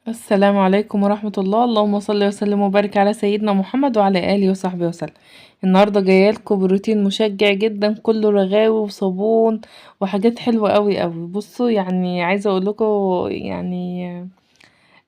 السلام عليكم ورحمة الله. اللهم صل وسلم وبارك على سيدنا محمد وعلى آله وصحبه وسلم. النهاردة جايالكم بروتين مشجع جدا، كله رغاوي وصابون وحاجات حلوة قوي قوي. بصوا يعني عايزة اقول لكم يعني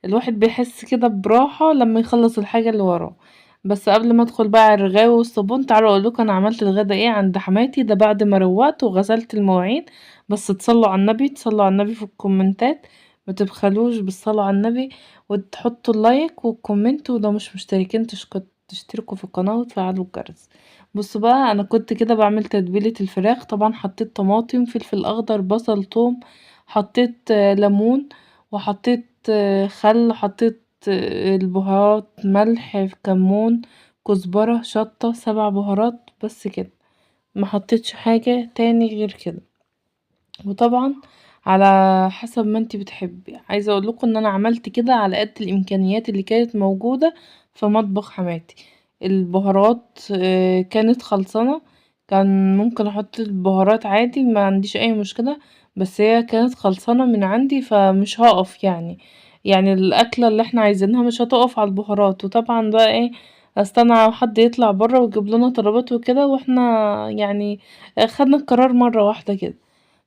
الواحد بيحس كده براحة لما يخلص الحاجة اللي وراه. بس قبل ما ادخل بقى على الرغاوي والصابون، تعالوا اقول لكم انا عملت الغدا ايه عند حماتي. ده بعد ما روقت وغسلت المواعين. بس تصلوا على النبي، تصلوا على النبي في الكومنتات، ما تبخلوش بالصلاة على النبي، وتحطوا اللايك والكومنت، ولو مش مشتركين تشتركوا في القناة وتفعلوا الجرس. بصوا بقى، انا كنت كده بعمل تتبيلة الفراخ. طبعا حطيت طماطم، فلفل اخضر، بصل، توم، حطيت ليمون، وحطيت خل، حطيت البهارات، ملح، كمون، كزبرة، شطة، 7 بهارات، بس كده. ما حطيتش حاجة تاني غير كده. وطبعا على حسب ما انتي بتحبي. عايزة اقول لكم ان انا عملت كده على قد الامكانيات اللي كانت موجودة في مطبخ حماتي. البهارات كانت خلصانة. كان ممكن احط البهارات عادي، ما عنديش اي مشكلة، بس هي كانت خلصانة من عندي فمش هقف يعني الاكلة اللي احنا عايزينها مش هتقف على البهارات. وطبعا بقى ايه، استنى على حد يطلع بره ويجيب لنا طلبات وكده، واحنا يعني خدنا القرار مرة واحدة كده.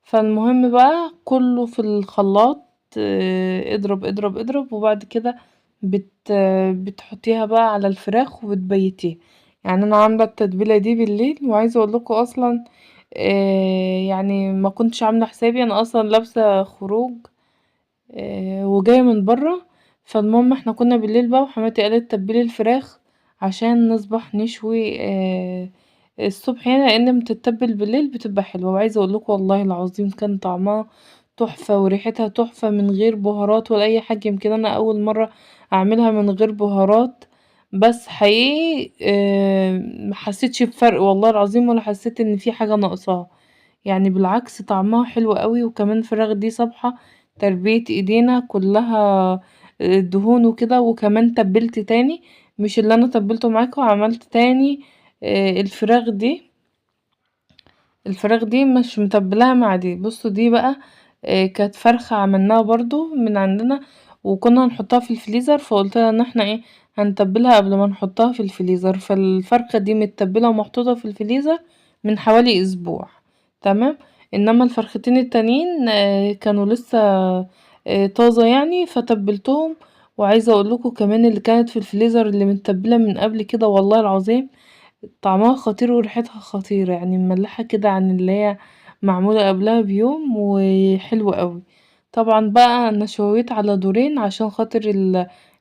فالمهم بقى كله في الخلاط، اضرب اضرب اضرب، وبعد كده بتحطيها بقى على الفراخ وبتبيتيها. يعني انا عامله التتبيله دي بالليل، وعايزه اقول لكم اصلا يعني ما كنتش عامله حسابي. انا اصلا لابسه خروج وجايه من بره. فالمهم احنا كنا بالليل بقى، وحماتي قالت تبلي الفراخ عشان نصبح نشوي الصبح هنا، لان بتتبل بالليل بتبقى حلوه. وعايزه اقول لكم والله العظيم كان طعمها تحفه وريحتها تحفه من غير بهارات ولا اي حاجه. يمكن انا اول مره اعملها من غير بهارات، بس حقيقي ما حسيتش بفرق والله العظيم، ولا حسيت ان في حاجه ناقصاها. يعني بالعكس طعمها حلو قوي. وكمان الفراخ دي صبحة تربية ايدينا كلها دهون وكده. وكمان تبلت تاني، مش اللي انا تبلته معاكم، عملت تاني الفراخ دي مش متبلاها مع دي. بصوا دي بقى كانت فرخة عملناها برضو من عندنا، وكنا هنحطها في الفريزر، فقلت لها ان احنا ايه هنتبلها قبل ما نحطها في الفريزر. فالفرخة دي متبلة ومحطوطة في الفريزر من حوالي اسبوع. تمام. انما الفرختين التانيين كانوا لسه طازة يعني، فتبلتهم. وعايزة اقول لكم كمان اللي كانت في الفريزر اللي متبلة من قبل كده، والله العظيم طعمها خطير وريحتها خطيرة، يعني مملحة كده عن اللي هي معمولة قبلها بيوم، وحلوة قوي. طبعا بقى انا شويت على دورين عشان خاطر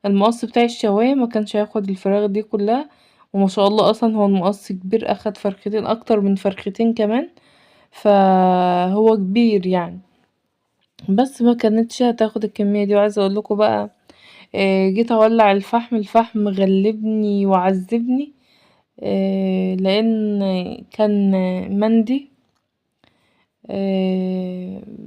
المقص بتاع الشواية ما كانش هياخد الفراخ دي كلها. وما شاء الله اصلا هو المقص كبير، اخد فرختين، اكتر من فرختين كمان، فهو كبير يعني. بس ما كانتش هتاخد الكمية دي. وعايزة اقول لكم بقى جيت اولع الفحم غلبني وعذبني. لان كان مندي،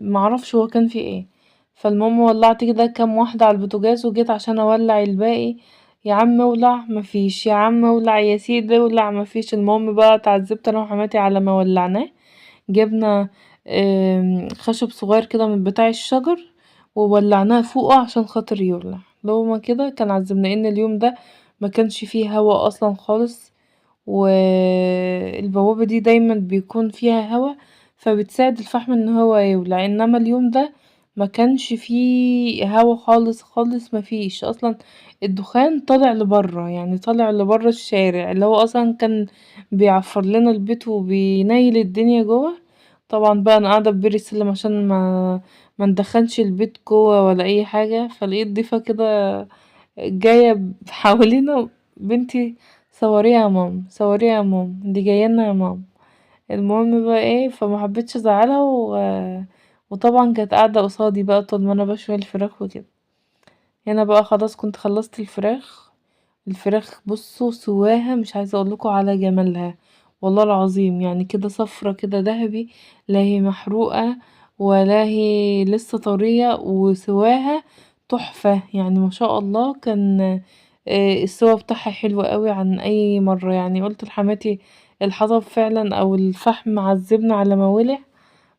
معرفش هو كان فيه ايه. فالمهم ولعت كده كام واحدة على البوتاجاز، وجيت عشان اولع الباقي، يا عم اولع مفيش، يا عم اولع يا سيدي اولع مفيش. المهم بقى اتعذبت انا وحماتي على ما ولعناه. جبنا خشب صغير كده من بتاع الشجر، وولعناه فوقه عشان خاطر يولع. لو ما كده كان عذبنا، ان اليوم ده ما كانش فيه هوا اصلا خالص. والبوابة دي دايما بيكون فيها هوا، فبتساعد الفحم ان هو يولع. انما اليوم ده ما كانش فيه هوا خالص خالص، ما فيش اصلا. الدخان طالع لبره، يعني طالع لبره الشارع، اللي هو اصلا كان بيعفر لنا البيت وبينيل الدنيا جوه. طبعا بقى انا قاعده ببري السلم عشان ما ندخلش البيت جوه ولا اي حاجه. فلقيت ضيفه كده جايه حوالينا، بنتي صوريها يا ماما، صوريها يا ماما، دي جايلنا يا ماما. المهم بقى ايه، فما حبيتش ازعلها وطبعا كانت قاعده قصادي بقى طول ما انا بشوي الفراخ وكده. هنا بقى خلاص كنت خلصت الفراخ. بصوا سواها مش عايزه اقولكوا على جمالها، والله العظيم يعني كده صفرة كده ذهبي، لا هي محروقه ولا هي لسه طريه، وسواها تحفه يعني ما شاء الله. كان السوا بتاعها حلو قوي عن اي مره. يعني قلت لحماتي الحطب فعلا او الفحم عذبنا على ما ولع،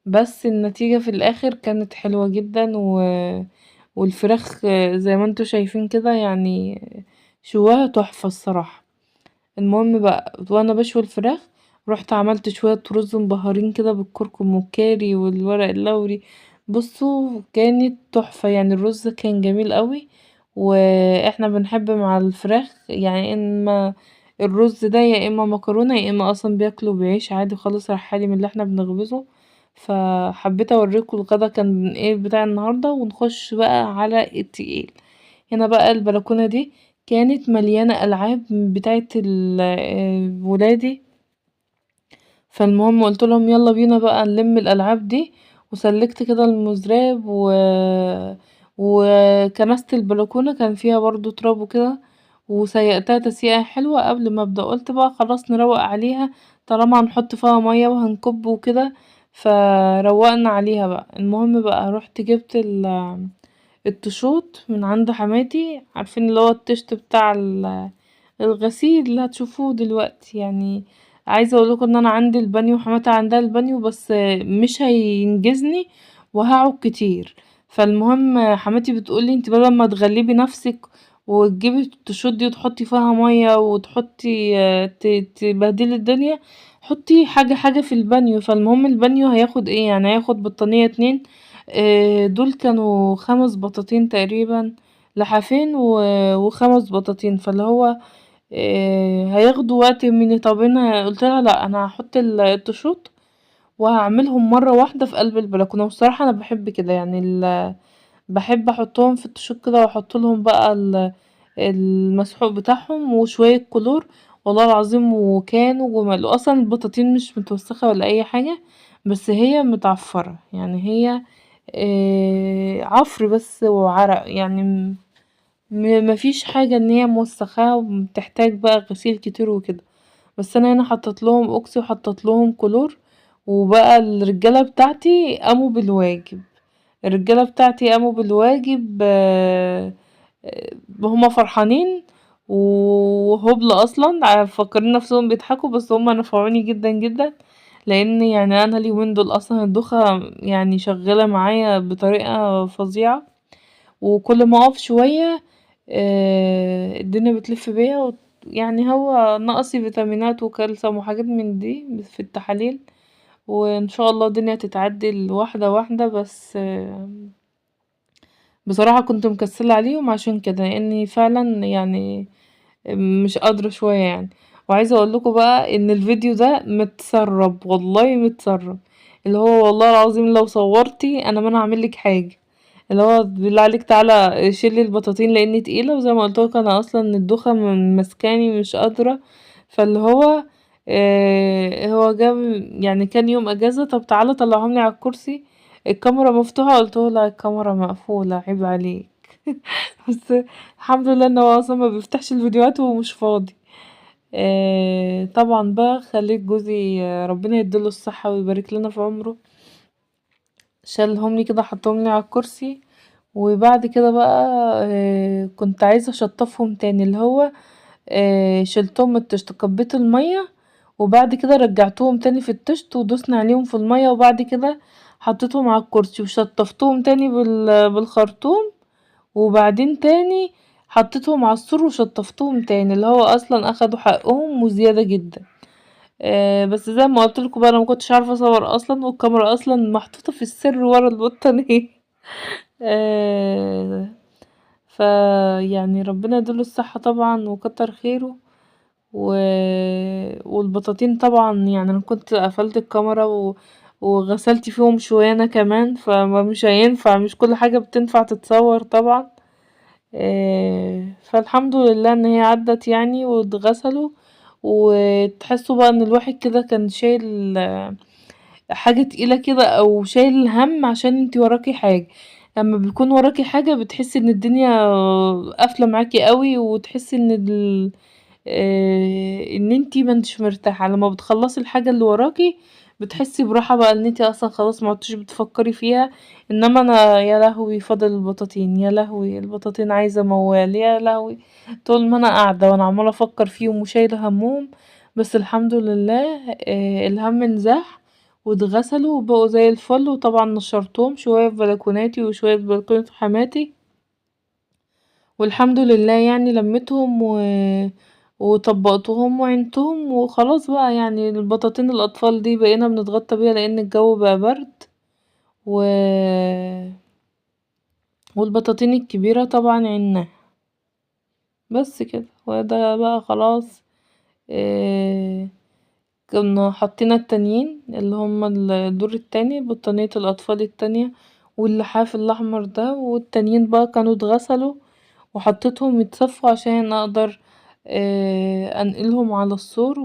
بس النتيجة في الاخر كانت حلوة جدا والفراخ زي ما انتوا شايفين كده يعني شواها تحفة الصراحة. المهم بقى وانا بشوي الفراخ رحت عملت شوية رز مبهرين كده بالكركم والكاري والورق اللوري. بصوا كانت تحفة يعني الرز كان جميل قوي. واحنا بنحب مع الفراخ يعني اما الرز ده يا اما مكرونة يا اما اصلا بياكلوا بعيش عادي خالص رحالي من اللي احنا بنخبزه. فحبيت اوريكم الغدا كان ايه بتاع النهاردة ونخش بقى على التقيل. هنا بقى البلكونة دي كانت مليانة ألعاب بتاعة ولادي. فالمهم قلتلهم يلا بينا بقى نلم الألعاب دي وسلكت كده المزراب وكنست البلكونة كان فيها برضو تراب وكده وسيقتها تسيقة حلوة قبل ما ابدأ قلت بقى خلاص نروق عليها طالما هنحط فيها مية وهنكب وكده. فروقنا عليها بقى المهم بقى رحت جبت التشوط من عند حماتي عارفين اللي هو التشت بتاع الغسيل اللي هتشوفوه دلوقتي يعني. عايزة اقولكم ان انا عندي البانيو وحماتي عندها البانيو بس مش هينجزني وهقعد كتير. فالمهم حماتي بتقولي انت بدل ما تغلبي نفسك وتجيبي التشوط دي وتحطي فيها مية وتحطي تبهدلي الدنيا حطي حاجة حاجة في البانيو. فالمهم البانيو هياخد ايه يعني هياخد بطانية 2. دول كانوا 5 بطاطين تقريبا لحافين و5 بطاطين فاللي هو هياخدوا وقت مني. طب انا قلتلها لا انا هحط التشوط وهعملهم مرة واحدة في قلب البلكونة والصراحة انا بحب كده يعني بحب احطهم في التشوط كده واحط لهم بقى المسحوق بتاعهم وشوية كلور. والله العظيم وكانوا جمال واصلا البطاطين مش متوسخة ولا اي حاجة بس هي متعفرة يعني هي عفر بس وعرق يعني مفيش حاجة ان هي موسخاها وبتحتاج بقى غسيل كتير وكده. بس انا هنا حطيت لهم اوكسي وحطيت لهم كلور. وبقى الرجالة بتاعتي قاموا بالواجب. الرجالة بتاعتي قاموا بالواجب هما فرحانين وهبل اصلا فاكرين نفسهم بيضحكوا بس هما نفعوني جدا جدا. لان يعني انا اليومين دول اصلا الدوخة يعني شغالة معايا بطريقة فظيعة. وكل ما اقف شوية الدنيا بتلف بيا يعني هو نقصي فيتامينات وكالسيوم وحاجات من دي في التحاليل. وان شاء الله الدنيا تتعدل واحدة واحدة بس بصراحة كنت مكسلة عليهم عشان كده لاني فعلا يعني مش قادرة شوية يعني. وعايزة اقولكوا بقى ان الفيديو ده متسرب والله متسرب. اللي هو والله العظيم لو صورتي انا ما هعملك حاجة. اللي هو بالله عليك تعالى شيلي البطاطين لاني تقيلة وزي ما قلتلك انا اصلا الدوخة مسكاني مش قادرة. فاللي هو هو جاب يعني كان يوم اجازة طب تعالى طلعهم لي على الكرسي. الكاميرا مفتوحة قلته لا الكاميرا مقفولة عيب عليك. بس الحمد لله ان هو اصلا ما بيفتحش الفيديوهات ومش فاضي. طبعا بقى خليت جوزي ربنا يديله الصحة ويبارك لنا في عمره شالهم لي كده حطهم لي على الكرسي. وبعد كده بقى كنت عايزة اشطفهم تاني اللي هو شلتهم من الطشت كبيت المية. وبعد كده رجعتهم تاني في الطشت ودوسنا عليهم في المية وبعد كده حطيتهم على الكرسي وشطفتهم تاني بالخرطوم. وبعدين تاني حطيتهم على السور وشطفتهم تاني اللي هو اصلا اخدوا حقهم وزيادة جدا. بس زي ما قلتلكوا بقى انا مكنتش عارفة اصور اصلا والكاميرا اصلا محطوطة في السر ورا البطانية. آه يعني ربنا يديله الصحة طبعا وكتر خيره. و... والبطاطين طبعا يعني انا كنت قفلت الكاميرا وغسلت فيهم شوية انا كمان فمش هينفع مش كل حاجة بتنفع تتصور طبعا. فالحمد لله ان هي عدت يعني واتغسلوا. وتحسوا بقى ان الواحد كده كان شايل حاجة تقيلة كده او شايل هم عشان انتي وراكي حاجة. لما بيكون وراكي حاجة بتحسي ان الدنيا قافلة معاكي قوي وتحسي ان ان انتي ما انتش مرتاحة لما بتخلصي الحاجة اللي وراكي بتحسي براحة بقى ان انتي اصلا خلاص ما عدتش بتفكري فيها. انما انا يا لهوي فاضل البطاطين يا لهوي البطاطين عايزة موال يا لهوي. طول ما انا قاعدة وانا عمالة افكر فيهم وشايلة همهم. بس الحمد لله الهم انزاح واتغسلوا وبقوا زي الفل وطبعا نشرتهم شوية في بلكوناتي وشوية في بلكونة حماتي. والحمد لله يعني لميتهم وطبقتهم وعينتهم وخلاص بقى، يعني البطاطين الأطفال دي بقينا بنتغطى بيها لأن الجو بقى برد و... والبطاطين الكبيرة طبعا عيناها. بس كده، وده بقى خلاص. إيه... كنا حطينا التانيين اللي هما الدور التاني، بطانية الأطفال التانية واللحاف الأحمر ده، والتانيين بقى كانوا اتغسلوا وحطيتهم يتصفوا عشان اقدر انقلهم على السور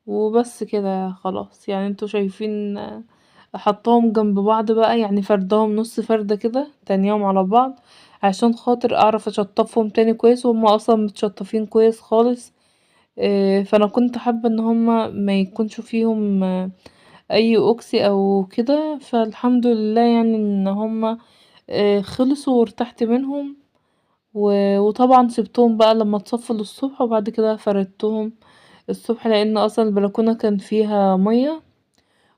وبس كده خلاص. يعني انتوا شايفين حطاهم جنب بعض بقى، يعني فردهم نص فردة كده تانيهم على بعض عشان خاطر اعرف اشطفهم تاني كويس، وهما اصلا متشطفين كويس خالص. فانا كنت حابة ان هما ما يكونش فيهم اي اوكسي او كده، فالحمد لله يعني ان هما خلصوا وارتحت منهم. وطبعا سبتهم بقى لما اتصفوا للصبح، وبعد كده فردتهم الصبح لان اصلا البلكونة كان فيها مية،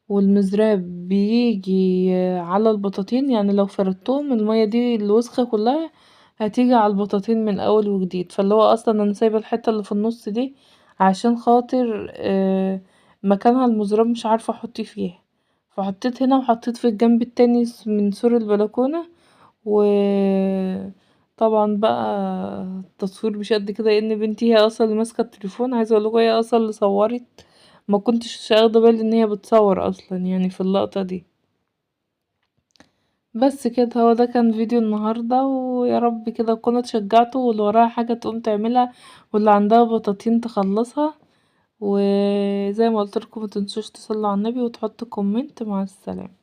والمزراب بيجي على البطاطين، يعني لو فردتهم المية دي الوسخة كلها هتيجي على البطاطين من اول وجديد. فاللي هو اصلا انا سايبة الحتة اللي في النص دي عشان خاطر مكانها المزراب مش عارفة احط فيها، فحطيت هنا وحطيت في الجنب التاني من سور البلكونة. وطبعا بقى التصوير مش قد كده لان بنتي هي اصلا اللي ماسكه التليفون. عايزه اقولك هي اصلا اللي صورت، ما كنتش واخده بالي ان هي بتصور اصلا يعني في اللقطه دي. بس كده، هو ده كان فيديو النهارده، ويا رب كده تكونوا اتشجعتوا، واللي وراها حاجه تقوم تعملها، واللي عندها بطاطين تخلصها. وزي ما قلتلكم متنسوش تصلوا على النبي وتحطوا كومنت. مع السلامه.